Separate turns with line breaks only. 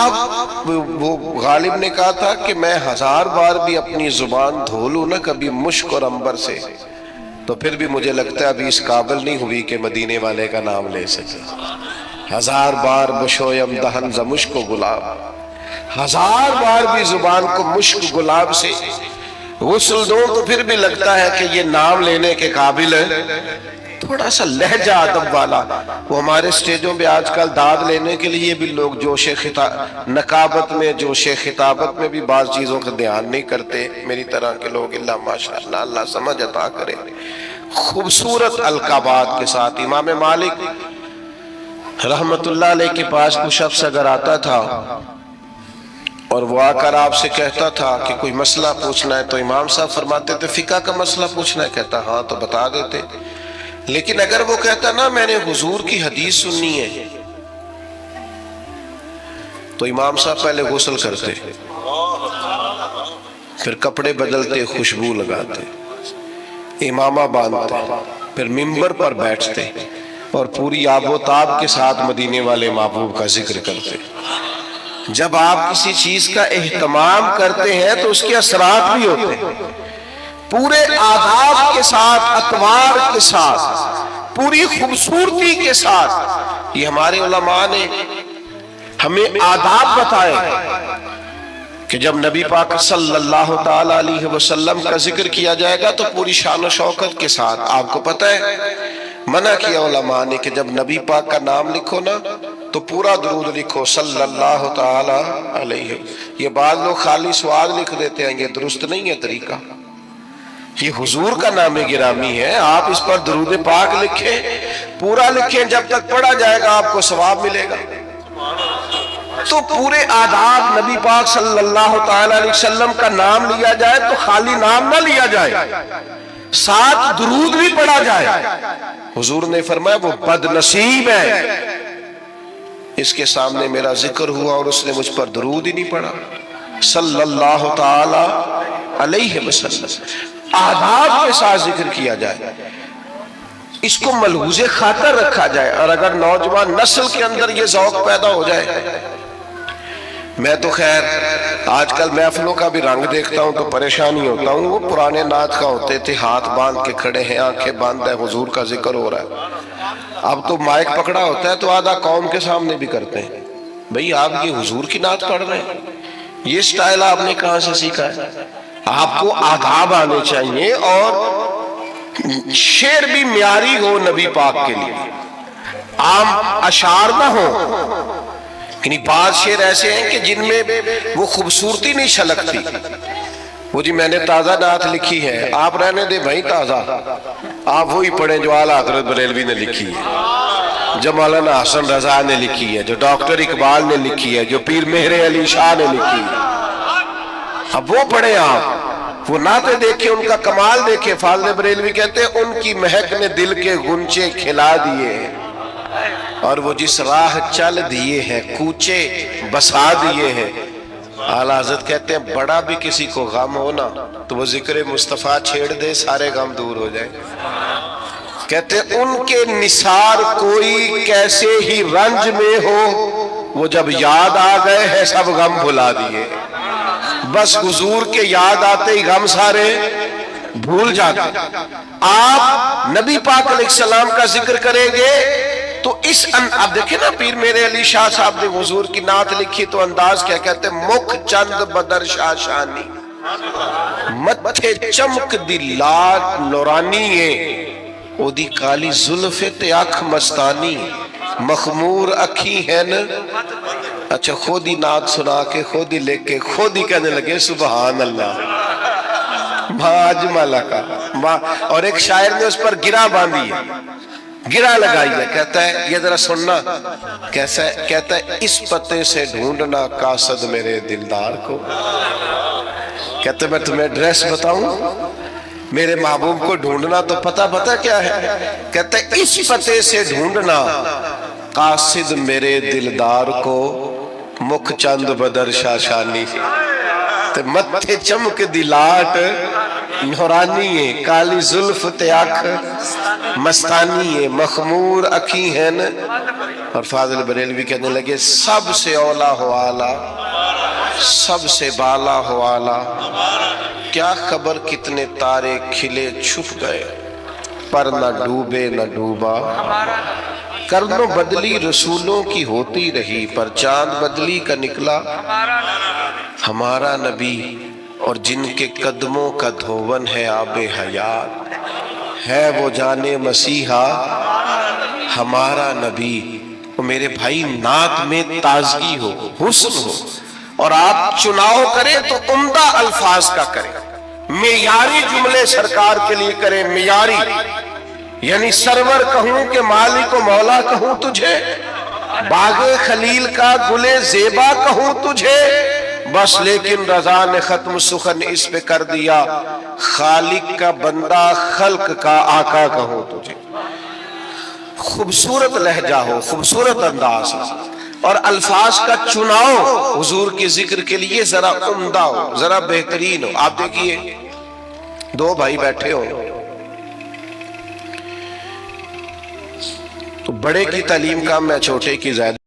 آپ وہ غالب نے کہا تھا کہ میں 1000 بار بھی اپنی زبان دھو لوں نا کبھی مشک اور عنبر سے، تو پھر بھی مجھے لگتا ہے ابھی اس قابل نہیں ہوئی کہ مدینے والے کا نام لے سکے۔ 1000 بار بشویم دہن ز مشک و گلاب، 1000 بار بھی زبان کو مشک گلاب سے غسل دو تو پھر بھی لگتا ہے کہ یہ نام لینے کے قابل ہے۔ تھوڑا سا لہجہ ادب والا، وہ ہمارے سٹیجوں پہ آج کل داد لینے کے لیے بھی لوگ جوش نقابت میں، جوش خطابت میں بھی بعض چیزوں کا دھیان نہیں کرتے، میری طرح کے لوگ۔ اللہ ماشاءاللہ، اللہ سمجھ عطا کرے۔ خوبصورت القابات کے ساتھ امام مالک رحمت اللہ علیہ کے پاس کوئی شخص اگر آتا تھا اور وہ آ کر آپ سے کہتا تھا کہ کوئی مسئلہ پوچھنا ہے، تو امام صاحب فرماتے تھے فقہ کا مسئلہ پوچھنا ہے؟ کہتا ہاں، تو بتا دیتے۔ لیکن اگر وہ کہتا نا میں نے حضور کی حدیث سننی ہے، تو امام صاحب پہلے غسل کرتے، پھر کپڑے بدلتے، خوشبو لگاتے، امامہ باندھتے، پھر منبر پر بیٹھتے اور پوری آب و تاب کے ساتھ مدینے والے محبوب کا ذکر کرتے۔ جب آپ کسی چیز کا اہتمام کرتے ہیں تو اس کے اثرات بھی ہوتے ہیں، پورے آداب کے ساتھ، اطوار کے ساتھ، پوری خوبصورتی کے ساتھ۔ یہ ہمارے علماء نے ہمیں آداب بتائے کہ جب نبی پاک صلی اللہ تعالی علیہ وسلم کا ذکر کیا جائے گا تو پوری شان و شوکت کے ساتھ۔ آپ کو پتہ ہے منع کیا علماء نے کہ جب نبی پاک کا نام لکھو نا تو پورا درود لکھو صلی اللہ تعالی علیہ۔ یہ بعض لوگ خالی سواد لکھ دیتے ہیں، یہ درست نہیں ہے طریقہ۔ یہ حضور کا نام گرامی ہے، آپ اس پر درود پاک لکھیں، پورا لکھیں، جب تک پڑھا جائے گا آپ کو ثواب ملے گا۔ تو پورے آداب، نبی پاک صلی اللہ تعالی علیہ وسلم کا نام لیا جائے تو خالی نام نہ لیا جائے، ساتھ درود بھی پڑھا جائے۔ حضور نے فرمایا وہ بد نصیب ہے اس کے سامنے میرا ذکر ہوا اور اس نے مجھ پر درود ہی نہیں پڑھا صلی اللہ تعالی علیہ وسلم۔ آداب کے ساتھ ذکر کیا جائے، اس کو ملحوظ خاطر رکھا جائے، اور اگر نوجوان نسل کے اندر یہ ذوق پیدا ہو جائے۔ میں تو خیر آج کل محفلوں کا بھی رنگ دیکھتا ہوں تو پریشانی ہوتا ہوں، وہ پرانے نعت کا ہوتے تھے، ہاتھ باندھ کے کھڑے ہیں، آنکھیں باندھ ہے، حضور کا ذکر ہو رہا ہے۔ اب تو مائک پکڑا ہوتا ہے تو آدھا قوم کے سامنے بھی کرتے ہیں، بھئی آپ یہ حضور کی نعت پڑھ رہے ہیں، یہ سٹائل آپ نے کہاں سے سیکھا ہے؟ آپ کو آداب آنے چاہیے، اور شعر بھی معیاری ہو نبی پاک کے لیے، عام اشعار نہ ہو۔ یعنی بعض شعر ایسے ہیں کہ جن میں وہ خوبصورتی نہیں چھلکتی۔ وہ جی میں نے تازہ نعت لکھی ہے، آپ رہنے دے بھائی تازہ، آپ وہی پڑھیں جو اعلیٰ حضرت بریلوی نے لکھی ہے، جو مولانا حسن رضا نے لکھی ہے، جو ڈاکٹر اقبال نے لکھی ہے، جو پیر مہر علی شاہ نے لکھی ہے، اب وہ پڑھیں آپ، وہ نعتیں دیکھیں، ان کا کمال دیکھیں۔ فاضل بریلوی کہتے ہیں ان کی مہک نے دل کے گنچے کھلا دیے ہیں، اور وہ جس راہ چل دیے ہیں کوچے بسا دیے ہیں۔ اعلیٰ حضرت کہتے ہیں بڑا بھی کسی کو غم ہونا تو وہ ذکر مصطفیٰ چھیڑ دے، سارے غم دور ہو جائیں۔ کہتے ہیں ان کے نثار کوئی کیسے ہی رنج میں ہو، وہ جب یاد آ گئے ہیں سب غم بھلا دیے۔ بس حضور کے یاد آتے ہی غم سارے بھول جاتے۔ آپ نبی پاک علیہ السلام کا ذکر کریں گے تو اب دیکھیں نا پیر میرے علی شاہ صاحب نے حضور کی نعت لکھی تو انداز کیا کہتے ہیں، مکھ چند بدر شاہ شانی، متھے چمک دی لات نورانی ہے، او دی کالی زلف تے اکھ مستانی، مخمور اکھی ہے نا۔ اچھا خود ہی نعت سنا کے خود ہی لکھ کے خود ہی کہنے لگے سبحان اللہ ما اجمل کا، اور ایک شاعر نے اس پر گرہ باندھی ہے، گرہ لگائی ہے، کہتا ہے یہ ذرا سننا کیسا ہے، کہتا ہے اس پتے سے ڈھونڈنا قاصد میرے دلدار کو۔ کہتا ہے میں تمہیں ایڈریس بتاؤں، میرے محبوب کو ڈھونڈنا تو پتہ کیا ہے، کہتا ہے اس پتے سے ڈھونڈنا قاصد میرے دلدار کو، مکھ چند بدر شاشانی، تے متھے چمک دی لاٹ نورانی ہے، کالی زلف تے اکھ مستانی ہے، مخمور اکھی ہیں اور فاضل بریلوی کہنے لگے سب سے اولا ہو آلہ، سب سے بالا ہو آلہ، کیا خبر کتنے تارے کھلے چھپ گئے، پر نہ ڈوبے نہ ڈوبا، کرنوں بدلی رسولوں کی ہوتی رہی، پر چاند بدلی کا نکلا ہمارا نبی، اور جن کے قدموں کا دھون ہے آب حیات، ہے وہ جانے مسیحا ہمارا نبی۔ تو میرے بھائی نعت میں تازگی ہو، حسن ہو، اور آپ چناؤ کریں تو عمدہ الفاظ کا کریں، معیاری جملے سرکار کے لیے کریں، معیاری، یعنی سرور کہوں کہ مالک و مولا کہوں تجھے، باغ خلیل کا گلے زیبا کہوں تجھے، بس لیکن رضا نے ختم سخن اس پہ کر دیا، خالق کا بندہ خلق کا آقا کہوں تجھے۔ خوبصورت لہجہ ہو، خوبصورت انداز ہو، اور الفاظ کا چناؤ حضور کے ذکر کے لیے ذرا عمدہ ہو، ذرا بہترین ہو۔ آپ دیکھیے دو بھائی بیٹھے ہو تو بڑے کی تعلیم کم ہے، چھوٹے کی زیادہ